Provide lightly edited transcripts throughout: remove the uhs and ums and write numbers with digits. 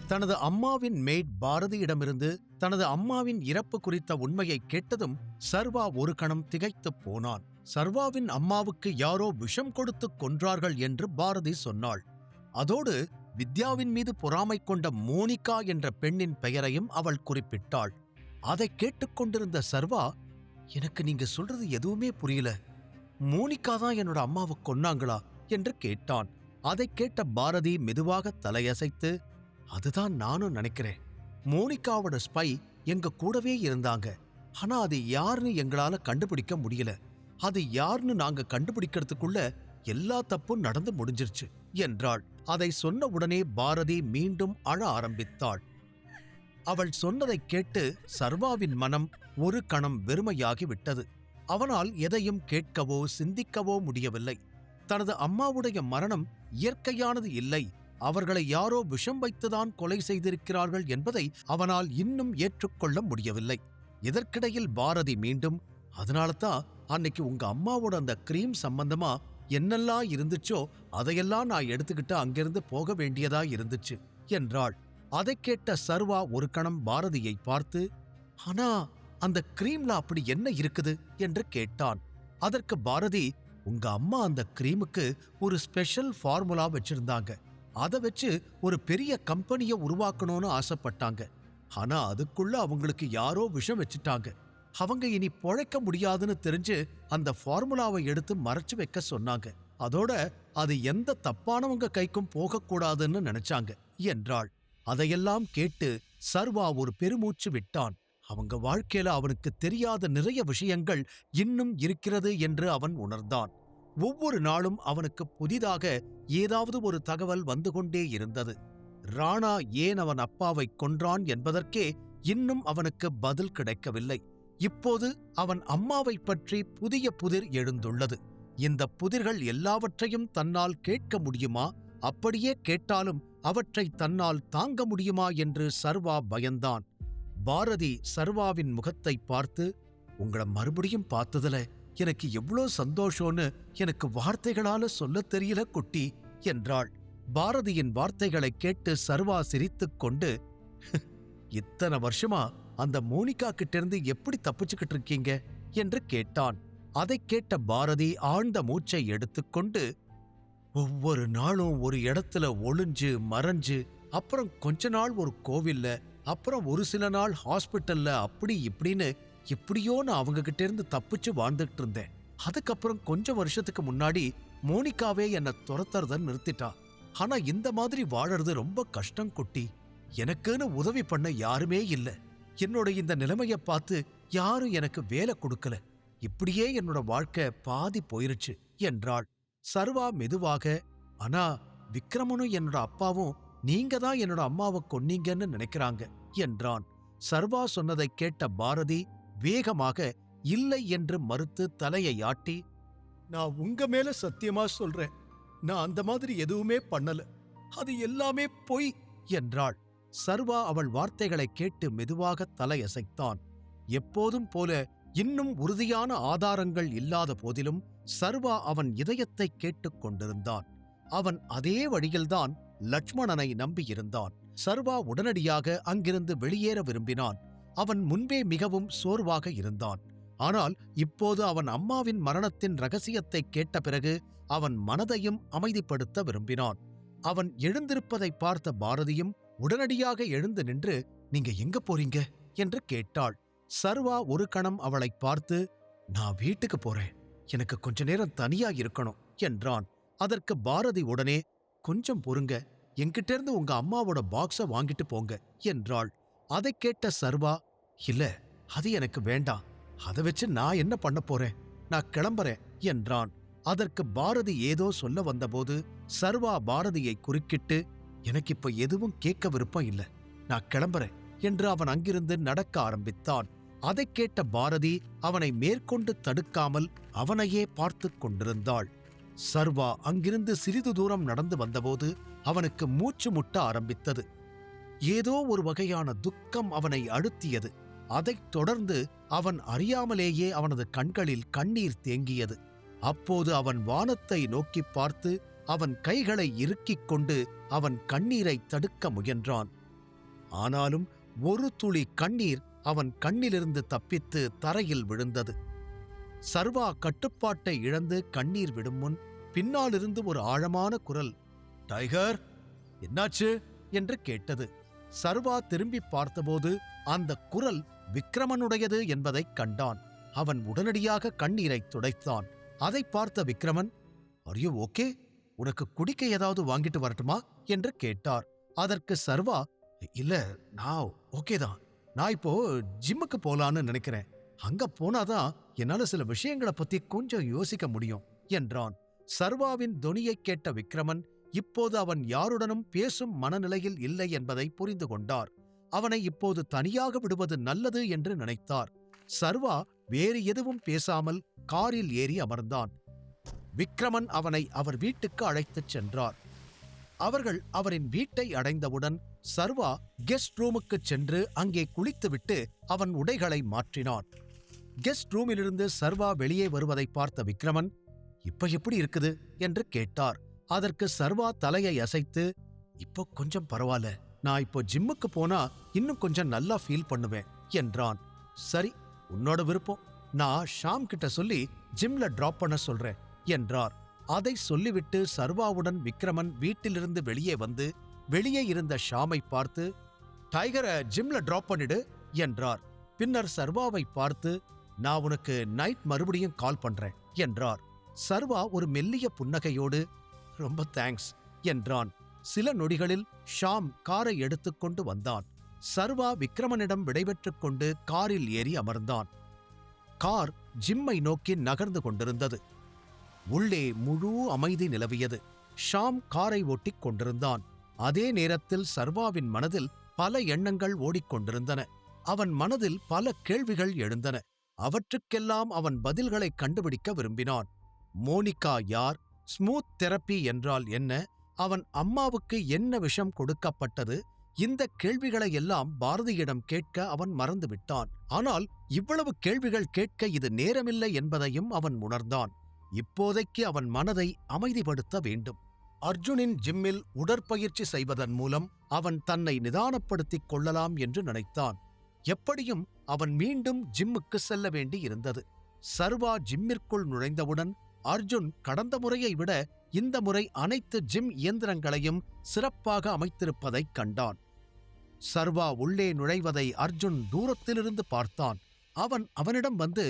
தனது அம்மாவின் மெய்ட் பாரதியிடமிருந்து தனது அம்மாவின் இறப்பு குறித்த உண்மையை கேட்டதும் சர்வா ஒரு கணம் திகைத்துப் போனான். சர்வாவின் அம்மாவுக்கு யாரோ விஷம் கொடுத்து கொன்றார்கள் என்று பாரதி சொன்னாள். அதோடு வித்யாவின் மீது பொறாமை கொண்ட மோனிகா என்ற பெண்ணின் பெயரையும் அவள் குறிப்பிட்டாள். அதை கேட்டுக்கொண்டிருந்த சர்வா, எனக்கு நீங்க சொல்றது எதுவுமே புரியல. மோனிகா தான் என்னோட அம்மாவை கொன்னாங்களா என்று கேட்டான். அதை கேட்ட பாரதி மெதுவாக தலையசைத்து, அதுதான் நானும் நினைக்கிறேன். மோனிகாவோட ஸ்பை எங்க கூடவே இருந்தாங்க. ஆனா அது யாருன்னு எங்களால கண்டுபிடிக்க முடியல. அது யாருன்னு நாங்க கண்டுபிடிக்கிறதுக்குள்ள எல்லா தப்பும் நடந்து முடிஞ்சிருச்சு என்றாள். அதை சொன்ன உடனே பாரதி மீண்டும் அழ ஆரம்பித்தாள். அவள் சொன்னதைக் கேட்டு சர்வாவின் மனம் ஒரு கணம் வெறுமையாகிவிட்டது. அவனால் எதையும் கேட்கவோ சிந்திக்கவோ முடியவில்லை. தனது அம்மாவுடைய மரணம் இயற்கையானது இல்லை, அவர்களை யாரோ விஷம் வைத்துதான் கொலை செய்திருக்கிறார்கள் என்பதை அவனால் இன்னும் ஏற்றுக்கொள்ள முடியவில்லை. இதற்கிடையில் பாரதி மீண்டும், அதனாலதான் அன்னைக்கு உங்க அம்மாவோட அந்த கிரீம் சம்பந்தமா என்னெல்லாம் இருந்துச்சோ அதையெல்லாம் நான் எடுத்துக்கிட்டு அங்கிருந்து போக வேண்டியதா இருந்துச்சு என்றாள். அதைக் கேட்ட சர்வா ஒரு கணம் பாரதியை பார்த்து, ஆனா அந்த கிரீம்ல அப்படி என்ன இருக்குது என்று கேட்டான். அதற்கு பாரதி, உங்க அம்மா அந்த கிரீமுக்கு ஒரு ஸ்பெஷல் ஃபார்முலா வச்சிருந்தாங்க. அதை வச்சு ஒரு பெரிய கம்பெனியை உருவாக்கணும்னு ஆசைப்பட்டாங்க. ஆனா அதுக்குள்ள அவங்களுக்கு யாரோ விஷம் வச்சுட்டாங்க. அவங்க இனி பொழைக்க முடியாதுன்னு தெரிஞ்சு அந்த ஃபார்முலாவை எடுத்து மறைச்சு வைக்க சொன்னாங்க. அதோட அது எந்த தப்பானவங்க கைக்கும் போகக்கூடாதுன்னு நினைச்சாங்க என்றாள். அதையெல்லாம் கேட்டு சர்வா ஒரு பெருமூச்சு விட்டான். அவங்க வாழ்க்கையில அவனுக்கு தெரியாத நிறைய விஷயங்கள் இன்னும் இருக்கிறது என்று அவன் உணர்ந்தான். ஒவ்வொரு நாளும் அவனுக்கு புதிதாக ஏதாவது ஒரு தகவல் வந்து கொண்டே இருந்தது. ராணா ஏன் அவன் அப்பாவை கொன்றான் என்பதற்கே இன்னும் அவனுக்கு பதில் கிடைக்கவில்லை. இப்போது அவன் அம்மாவை பற்றி புதிய புதிர் எழுந்துள்ளது. இந்த புதிர்கள் எல்லாவற்றையும் தன்னால் கேட்க முடியுமா? அப்படியே கேட்டாலும் அவற்றை தன்னால் தாங்க முடியுமா என்று சர்வா பயந்தான். பாரதி சர்வாவின் முகத்தை பார்த்து, உங்களை மறுபடியும் பார்த்ததுல எனக்கு எவ்வளோ சந்தோஷம்னு எனக்கு வார்த்தைகளால சொல்லத் தெரியல குட்டி என்றாள். பாரதியின் வார்த்தைகளை கேட்டு சர்வா சிரித்துக் கொண்டு, இத்தனை வருஷமா அந்த மோனிகா கிட்டிருந்து எப்படி தப்பிச்சுக்கிட்டு இருக்கீங்க என்று கேட்டான். அதைக் கேட்ட பாரதி ஆழ்ந்த மூச்சை எடுத்துக்கொண்டு, ஒவ்வொரு நாளும் ஒரு இடத்துல ஒளிஞ்சு மறைஞ்சு, அப்புறம் கொஞ்ச நாள் ஒரு கோவில்ல, அப்புறம் ஒரு சில நாள் ஹாஸ்பிட்டல்ல, அப்படி இப்படின்னு எப்படியோ நான் அவங்க கிட்ட இருந்து தப்பிச்சு வாழ்ந்துட்டு இருந்தேன். அதுக்கப்புறம் கொஞ்சம் வருஷத்துக்கு முன்னாடி மோனிகாவே என்னை துரத்துறத நிறுத்திட்டா. ஆனா இந்த மாதிரி வாழறது ரொம்ப கஷ்டம் குட்டி. எனக்குன்னு உதவி பண்ண யாருமே இல்ல. என்னோட இந்த நிலைமைய பார்த்து யாரும் எனக்கு வேலை கொடுக்கல. இப்படியே என்னோட வாழ்க்கை பாதி போயிருச்சு என்றாள். சர்வா மெதுவாக, ஆனா விக்ரமனும் என்னோட அப்பாவும் நீங்க தான் என்னோட அம்மாவை கொன்னீங்கன்னு நினைக்கிறாங்க என்றான். சர்வா சொன்னதைக் கேட்ட பாரதி வேகமாக இல்லை என்று மறுத்து தலையை ஆட்டி, நான் உங்க மேல சத்தியமா சொல்றேன், நான் அந்த மாதிரி எதுவுமே பண்ணல, அது எல்லாமே பொய் என்றாள். சர்வா அவள் வார்த்தைகளை கேட்டு மெதுவாக தலையசைத்தான். எப்போதும் போல இன்னும் உறுதியான ஆதாரங்கள் இல்லாத போதிலும் சர்வா அவன் இதயத்தை கேட்டுக் கொண்டிருந்தான். அவன் அதே வழியில்தான் லட்சுமணனை நம்பியிருந்தான். சர்வா உடனடியாக அங்கிருந்து வெளியேற விரும்பினான். அவன் முன்பே மிகவும் சோர்வாக இருந்தான். ஆனால் இப்போது அவன் அம்மாவின் மரணத்தின் ரகசியத்தை கேட்ட பிறகு அவன் மனதையும் அமைதிப்படுத்த விரும்பினான். அவன் எழுந்திருப்பதை பார்த்த பாரதியும் உடனடியாக எழுந்து நின்று, நீங்க எங்க போறீங்க என்று கேட்டாள். சர்வா ஒரு கணம் அவளை பார்த்து, நான் வீட்டுக்கு போறேன், எனக்கு கொஞ்ச நேரம் தனியா இருக்கணும் என்றான். அதற்கு பாரதி உடனே, கொஞ்சம் பொறுங்க, என்கிட்ட இருந்து உங்க அம்மாவோட பாக்ஸ வாங்கிட்டு போங்க என்றாள். அதைக் கேட்ட சர்வா, இல்ல அது எனக்கு வேண்டாம், அதை வச்சு நான் என்ன பண்ண போறேன், நான் கிளம்புறேன் என்றான். அதற்கு பாரதி ஏதோ சொல்ல வந்தபோது சர்வா பாரதியை குறுக்கிட்டு, எனக்கு இப்ப எதுவும் கேட்க விருப்பம் இல்ல, நான் கிளம்புறேன் என்று அவன் அங்கிருந்து நடக்க ஆரம்பித்தான். அதைக் கேட்ட பாரதி அவனை மேற்கொண்டு தடுக்காமல் அவனையே பார்த்து கொண்டிருந்தாள். சர்வா அங்கிருந்து சிறிது தூரம் நடந்து வந்தபோது அவனுக்கு மூச்சு முட்ட ஆரம்பித்தது. ஏதோ ஒரு வகையான துக்கம் அவனை அழுத்தியது. அதைத் தொடர்ந்து அவன் அறியாமலேயே அவனது கண்களில் கண்ணீர் தேங்கியது. அப்போது அவன் வானத்தை நோக்கி பார்த்து அவன் கைகளை இறுக்கிக் கொண்டு அவன் கண்ணீரை தடுக்க முயன்றான். ஆனாலும் ஒரு துளி கண்ணீர் அவன் கண்ணிலிருந்து தப்பித்து தரையில் விழுந்தது. சர்வா கட்டுப்பாட்டை இழந்து கண்ணீர் விடும் முன் பின்னாலிருந்து ஒரு ஆழமான குரல், டைகர், என்னாச்சு என்று கேட்டது. சர்வா திரும்பி பார்த்தபோது அந்த குரல் விக்ரமனுடையது என்பதைக் கண்டான். அவன் உடனடியாக கண்ணீரை துடைத்தான். அதை பார்த்த விக்ரமன், ஆர் யூ ஓகே? உனக்கு குடிக்க ஏதாவது வாங்கிட்டு வரட்டுமா என்று கேட்டார். அதற்கு சர்வா, இல்ல, நான் ஓகேதான். நான் இப்போ ஜிம்முக்கு போலான்னு நினைக்கிறேன். அங்க போனாதான் என்னால சில விஷயங்களை பத்தி கொஞ்சம் யோசிக்க முடியும் என்றான். சர்வாவின் தொனியைக் கேட்ட விக்ரமன் இப்போது அவன் யாருடனும் பேசும் மனநிலையில் இல்லை என்பதை புரிந்து கொண்டார். அவனை இப்போது தனியாக விடுவது நல்லது என்று நினைத்தார். சர்வா வேறு எதுவும் பேசாமல் காரில் ஏறி அமர்ந்தான். விக்ரமன் அவனை அவர் வீட்டுக்கு அழைத்துச் சென்றார். அவர்கள் அவரின் வீட்டை அடைந்தவுடன் சர்வா கெஸ்ட் ரூமுக்குச் சென்று அங்கே குளித்துவிட்டு அவன் உடைகளை மாற்றினான். கெஸ்ட் ரூமிலிருந்து சர்வா வெளியே வருவதை பார்த்த விக்ரமன், இப்ப எப்படி இருக்குது என்று கேட்டார். அதற்கு சர்வா தலையை அசைத்து, இப்போ கொஞ்சம் பரவாயில்ல, நான் இப்போ ஜிம்முக்கு போனா இன்னும் கொஞ்சம் நல்லா ஃபீல் பண்ணுவேன் என்றான். சரி, உன்னோட விருப்பம். நான் ஷாம் கிட்ட சொல்லி ஜிம்ல டிராப் பண்ண சொல்றேன் என்றார். அதை சொல்லிவிட்டு சர்வாவுடன் விக்ரமன் வீட்டிலிருந்து வெளியே வந்து வெளியே இருந்த ஷாமை பார்த்து, டைகரை ஜிம்ல டிராப் பண்ணிடு என்றார். பின்னர் சர்வாவை பார்த்து, நான் உனக்கு நைட் மறுபடியும் கால் பண்றேன் என்றார். சர்வா ஒரு மெல்லிய புன்னகையோடு, ரொம்ப தேங்க்ஸ் என்றான். சில நொடிகளில் ஷாம் காரை எடுத்துக்கொண்டு வந்தான். சர்வா விக்ரமனிடம் விடைபெற்றுக் கொண்டு காரில் ஏறி அமர்ந்தான். கார் ஜிம்மை நோக்கி நகர்ந்து கொண்டிருந்தது. உள்ளே முழு அமைதி நிலவியது. ஷாம் காரை ஓட்டிக் கொண்டிருந்தான். அதே நேரத்தில் சர்வாவின் மனதில் பல எண்ணங்கள் ஓடிக்கொண்டிருந்தன. அவன் மனதில் பல கேள்விகள் எழுந்தன. அவற்றுக்கெல்லாம் அவன் பதில்களை கண்டுபிடிக்க விரும்பினான். மோனிகா யார்? ஸ்மூத் தெரப்பி என்றால் என்ன? அவன் அம்மாவுக்கு என்ன விஷம் கொடுக்கப்பட்டது? இந்த கேள்விகளை எல்லாம் பாரதியிடம் கேட்க அவன் மறந்துவிட்டான். ஆனால் இவ்வளவு கேள்விகள் கேட்க இது நேரமில்லை என்பதையும் அவன் உணர்ந்தான். இப்போதைக்கு அவன் மனதை அமைதிப்படுத்த வேண்டும். அர்ஜுனின் ஜிம்மில் உடற்பயிற்சி செய்வதன் மூலம் அவன் தன்னை நிதானப்படுத்திக் கொள்ளலாம் என்று நினைத்தான். எப்படியும் அவன் மீண்டும் ஜிம்முக்கு செல்ல வேண்டி இருந்தது. சர்வா ஜிம்மிற்குள் நுழைந்தவுடன் அர்ஜுன் கடந்த முறையை விட இந்த முறை அனைத்து ஜிம் இயந்திரங்களையும் சிறப்பாக அமைத்திருப்பதைக் கண்டான். சர்வா உள்ளே நுழைவதை அர்ஜுன் தூரத்திலிருந்து பார்த்தான். அவனிடம் வந்து,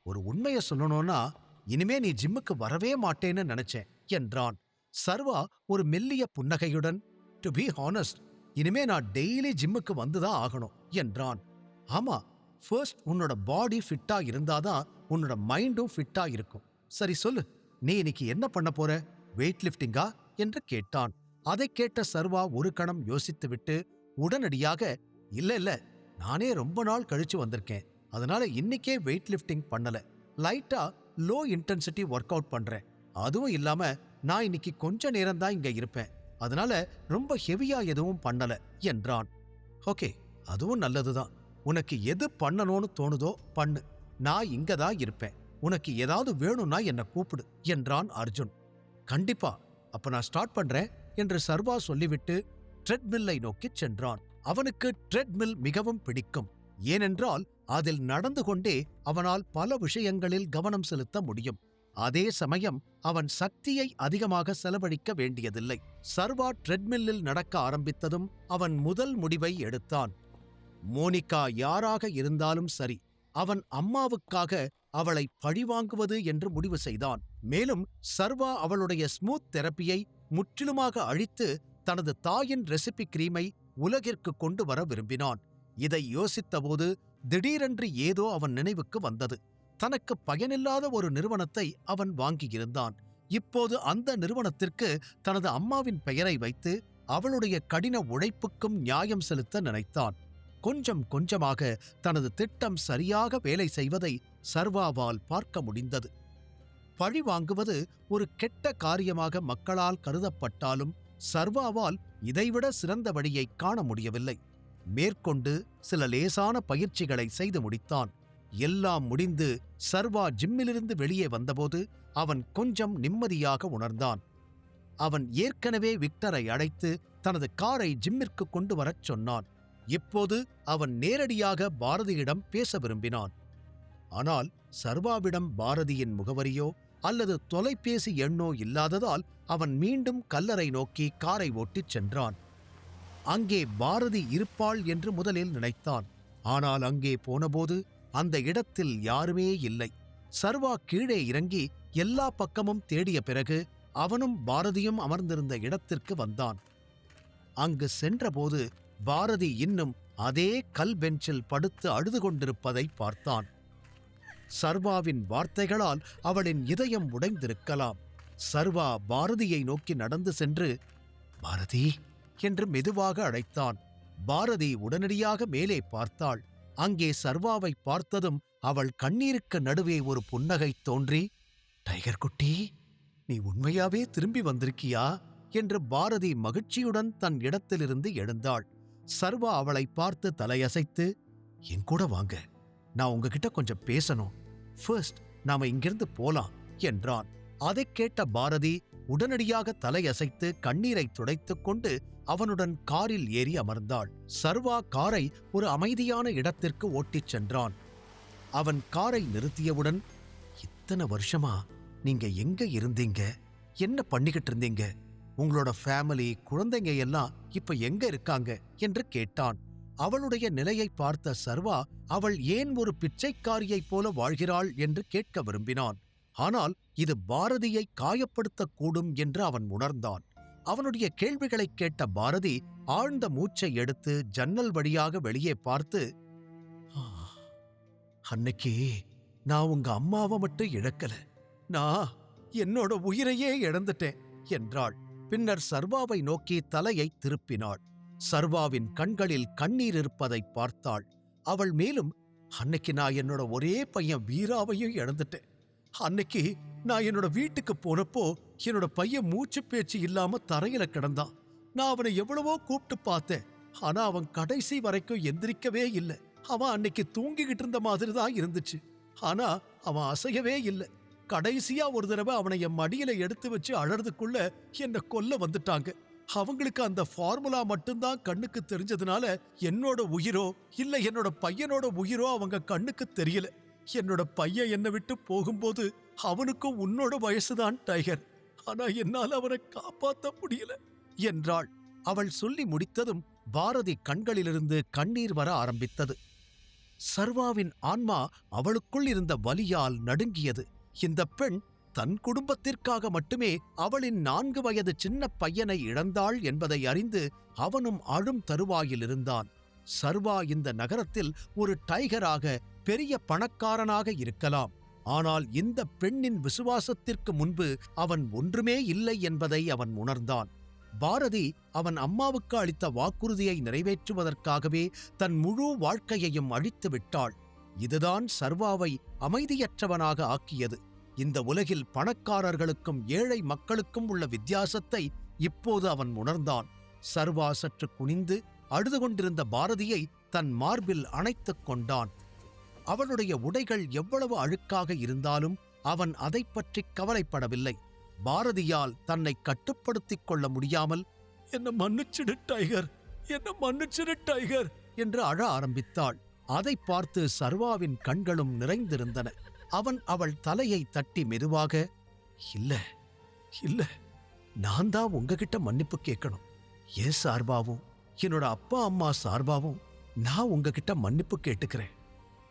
ஒரு உண்மையை சொல்லணும்னா இனிமே நீ ஜிம்முக்கு வரவே மாட்டேன்னு நினைச்சேன் என்றான். சர்வா ஒரு மெல்லிய புன்னகையுடன், டு பி ஹானஸ்ட், இனிமே நான் டெய்லி ஜிம்முக்கு வந்துதான் ஆகணும் என்றான். ஆமா, ஃபர்ஸ்ட் உன்னோட பாடி ஃபிட்டா இருந்தாதான் உன்னோட மைண்டும் ஃபிட்டா இருக்கும். சரி சொல்லு, நீ இன்னைக்கு என்ன பண்ண போற? வெயிட் லிஃப்டிங்கா என்று கேட்டான். அதை கேட்ட சர்வா ஒரு கணம் யோசித்துவிட்டு உடனடியாக, இல்ல, நானே ரொம்ப நாள் கழிச்சு வந்திருக்கேன், அதனால இன்னைக்கே வெயிட் லிஃப்டிங் பண்ணல, லைட்டா லோ இன்டென்சிட்டி ஒர்க் அவுட் பண்றேன். அதுவும் இல்லாம நான் இன்னைக்கு கொஞ்ச நேரம்தான் இங்க இருப்பேன், அதனால ரொம்ப ஹெவியா எதுவும் பண்ணல என்றான். ஓகே, அதுவும் நல்லதுதான். உனக்கு எது பண்ணணும்னு தோணுதோ பண்ணு, நான் இங்கதான் இருப்பேன். உனக்கு ஏதாவது வேணும்னா என்ன கூப்பிடு என்றான் அர்ஜுன். கண்டிப்பா, அப்ப நான் ஸ்டார்ட் பண்றேன் என்று சர்வா சொல்லிவிட்டு ட்ரெட்மில்லை நோக்கிச் சென்றான். அவனுக்கு ட்ரெட்மில் மிகவும் பிடிக்கும். ஏனென்றால் அதில் நடந்து கொண்டே அவனால் பல விஷயங்களில் கவனம் செலுத்த முடியும். அதே சமயம் அவன் சக்தியை அதிகமாக செலவழிக்க வேண்டியதில்லை. சர்வா ட்ரெட்மில்லில் நடக்க ஆரம்பித்ததும் அவன் முதல் முடிவை எடுத்தான். மோனிகா யாராக இருந்தாலும் சரி, அவன் அம்மாவுக்காக அவளை பழிவாங்குவது என்று முடிவு செய்தான். மேலும் சர்வா அவளுடைய ஸ்மூத் தெரப்பியை முற்றிலுமாக அழித்து தனது தாயின் ரெசிபி கிரீமை உலகிற்கு கொண்டு வர விரும்பினான். இதை யோசித்தபோது திடீரென்று ஏதோ அவன் நினைவுக்கு வந்தது. தனக்கு பயனில்லாத ஒரு நிறுவனத்தை அவன் வாங்கியிருந்தான். இப்போது அந்த நிறுவனத்திற்கு தனது அம்மாவின் பெயரை வைத்து அவளுடைய கடின உழைப்புக்கும் நியாயம் செலுத்த நினைத்தான். கொஞ்சம் கொஞ்சமாக தனது திட்டம் சரியாக வேலை செய்வதை சர்வாவால் பார்க்க முடிந்தது. பழி வாங்குவது ஒரு கெட்ட காரியமாக மக்களால் கருதப்பட்டாலும் சர்வாவால் இதைவிட சிறந்த வழியை காண முடியவில்லை. மேற்கொண்டு சில லேசான பயிற்சிகளை செய்து முடித்தான். எல்லாம் முடிந்து சர்வா ஜிம்மிலிருந்து வெளியே வந்தபோது அவன் கொஞ்சம் நிம்மதியாக உணர்ந்தான். அவன் ஏற்கனவே விக்டரை அழைத்து தனது காரை ஜிம்மிற்கு கொண்டு வரச் சொன்னான். இப்போது அவன் நேரடியாக பாரதியிடம் பேச விரும்பினான். ஆனால் சர்வாவிடம் பாரதியின் முகவரியோ அல்லது தொலைபேசி எண்ணோ இல்லாததால் அவன் மீண்டும் கல்லறை நோக்கி காரை ஓட்டிச் சென்றான். அங்கே பாரதி இருப்பாள் என்று முதலில் நினைத்தான். ஆனால் அங்கே போனபோது அந்த இடத்தில் யாருமே இல்லை. சர்வா கீழே இறங்கி எல்லா பக்கமும் தேடிய பிறகு அவனும் பாரதியும் அமர்ந்திருந்த இடத்திற்கு வந்தான். அங்கு சென்றபோது பாரதி இன்னும் அதே கல் பெஞ்சில் படுத்து அழுது கொண்டிருப்பதை பார்த்தான். சர்வாவின் வார்த்தைகளால் அவளின் இதயம் உடைந்திருக்கலாம். சர்வா பாரதியை நோக்கி நடந்து சென்று, பாரதி என்று மெதுவாக அழைத்தான். பாரதி உடனடியாக மேலே பார்த்தாள். அங்கே சர்வாவை பார்த்ததும் அவள் கண்ணீருக்கு நடுவே ஒரு புன்னகை தோன்றி, டைகர் குட்டி, நீ உண்மையாவே திரும்பி வந்திருக்கியா என்று பாரதி மகிழ்ச்சியுடன் தன் இடத்திலிருந்து எழுந்தாள். சர்வா அவளை பார்த்து தலையசைத்து, என் கூட வாங்க, நான் உங்ககிட்ட கொஞ்சம் பேசணும். ஃபர்ஸ்ட் நாம இங்கிருந்து போலாம் என்றான். அதைக் கேட்ட பாரதி உடனடியாக தலையசைத்து கண்ணீரை துடைத்துக் கொண்டு அவனுடன் காரில் ஏறி அமர்ந்தாள். சர்வா காரை ஒரு அமைதியான இடத்திற்கு ஓட்டிச் சென்றான். அவன் காரை நிறுத்தியவுடன், இத்தனை வருஷமா நீங்க எங்க இருந்தீங்க, என்ன பண்ணிக்கிட்டு இருந்தீங்க, உங்களோட ஃபேமிலி குழந்தைங்க எல்லாம் இப்ப எங்க இருக்காங்க என்று கேட்டான். அவளுடைய நிலையை பார்த்த சர்வா அவள் ஏன் ஒரு பிச்சைக்காரியைப் போல வாழ்கிறாள் என்று கேட்க விரும்பினான். ஆனால் இது பாரதியை காயப்படுத்தக்கூடும் என்று அவன் உணர்ந்தான். அவனுடைய கேள்விகளைக் கேட்ட பாரதி ஆழ்ந்த மூச்சை எடுத்து ஜன்னல் வழியாக வெளியே பார்த்து, அன்னைக்கு நான் உங்க அம்மாவை மட்டும் இழக்கல, நான் என்னோட உயிரையே இழந்துட்டேன் என்றாள். பின்னர் சர்வாவை நோக்கி தலையை திருப்பினாள். சர்வாவின் கண்களில் கண்ணீர் இருப்பதை பார்த்தாள். அவள் மேலும், அன்னைக்கு நான் என்னோட ஒரே பையன் வீராவையும் இழந்துட்டேன். அன்னைக்கு நான் என்னோட வீட்டுக்கு போனப்போ என்னோட பையன் மூச்சு பேச்சு இல்லாம தரையில கிடந்தான். நான் அவனை எவ்வளவோ கூப்பிட்டு பார்த்தேன். ஆனா அவன் கடைசி வரைக்கும் எந்திரிக்கவே இல்லை. அவன் அன்னைக்கு தூங்கிக்கிட்டு இருந்த மாதிரி தான் இருந்துச்சு. ஆனா அவன் அசையவே இல்லை. கடைசியா ஒரு தடவை அவனை என் மடியில எடுத்து வச்சு அழறதுக்குள்ள என்னை கொல்ல வந்துட்டாங்க. அவங்களுக்கு அந்த ஃபார்முலா மட்டும்தான் கண்ணுக்கு தெரிஞ்சதுனால என்னோட உயிரோ இல்ல என்னோட பையனோட உயிரோ அவங்க கண்ணுக்கு தெரியல. என்னோட பையன் என்னை விட்டு போகும்போது அவனுக்கும் உன்னோட வயசுதான் டைகர். ஆனா என்னால் அவனை காப்பாற்ற முடியல என்றாள். அவள் சொல்லி முடித்ததும் பாரதி கண்களிலிருந்து கண்ணீர் வர ஆரம்பித்தது. சர்வாவின் ஆன்மா அவளுக்குள் இருந்த வலியால் நடுங்கியது. இந்த பெண் தன் குடும்பத்திற்காக மட்டுமே அவளின் 4 வயது சின்ன பையனை இழந்தாள் என்பதை அறிந்து அவனும் அழும் தருவாயில் இருந்தான். சர்வா இந்த நகரத்தில் ஒரு டைகராக பெரிய பணக்காரனாக இருக்கலாம். ஆனால் இந்த பெண்ணின் விசுவாசத்திற்கு முன்பு அவன் ஒன்றுமே இல்லை என்பதை அவன் உணர்ந்தான். பாரதி அவன் அம்மாவுக்கு அளித்த வாக்குறுதியை நிறைவேற்றுவதற்காகவே தன் முழு வாழ்க்கையையும் அழித்து விட்டாள். இதுதான் சர்வாவை அமைதியற்றவனாக ஆக்கியது. இந்த உலகில் பணக்காரர்களுக்கும் ஏழை மக்களுக்கும் உள்ள வித்தியாசத்தை இப்போது அவன் உணர்ந்தான். சர்வா சற்று குனிந்து அழுது கொண்டிருந்த பாரதியை தன் மார்பில் அணைத்துக் கொண்டான். அவளுடைய உடைகள் எவ்வளவு அழுக்காக இருந்தாலும் அவன் அதைப் பற்றி கவலைப்படவில்லை. பாரதியால் தன்னை கட்டுப்படுத்திக் கொள்ள முடியாமல், என்ன மன்னிச்சிடு டைகர், என்ன மன்னிச்சிடு டைகர் என்று அழ ஆரம்பித்தாள். அதை பார்த்து சர்வாவின் கண்களும் நிறைந்திருந்தன. அவன் அவள் தலையை தட்டி மெதுவாக, இல்ல இல்ல, நான் தான் உங்ககிட்ட மன்னிப்பு கேட்கணும். ஏன் சார்பாவும் என்னோட அப்பா அம்மா சார்பாவும் நான் உங்ககிட்ட மன்னிப்பு கேட்டுக்கிறேன்.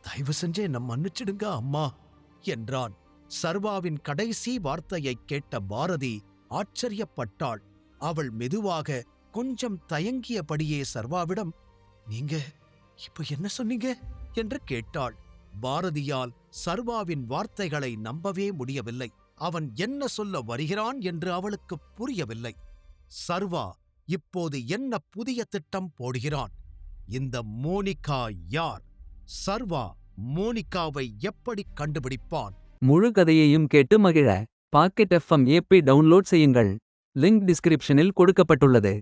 தயவு செஞ்சே என்ன மன்னிச்சிடுங்க அம்மா என்றான். சர்வாவின் கடைசி வார்த்தையைக் கேட்ட பாரதி ஆச்சரியப்பட்டாள். அவள் மெதுவாக கொஞ்சம் தயங்கியபடியே சர்வாவிடம், நீங்க இப்ப என்ன சொன்னீங்க என்று கேட்டாள். பாரதியால் சர்வாவின் வார்த்தைகளை நம்பவே முடியவில்லை. அவன் என்ன சொல்ல வருகிறான் என்று அவளுக்கு புரியவில்லை. சர்வா இப்போது என்ன புதிய திட்டம் போடுகிறான்? இந்த மோனிகா யார்? சர்வா மோனிகாவை எப்படி கண்டுபிடிப்பான்? முழு கதையையும் கேட்டு மகிழ பாக்கெட் FM ஆப்பை டவுன்லோட் செய்யுங்கள். லிங்க் டிஸ்கிரிப்ஷனில் கொடுக்கப்பட்டுள்ளது.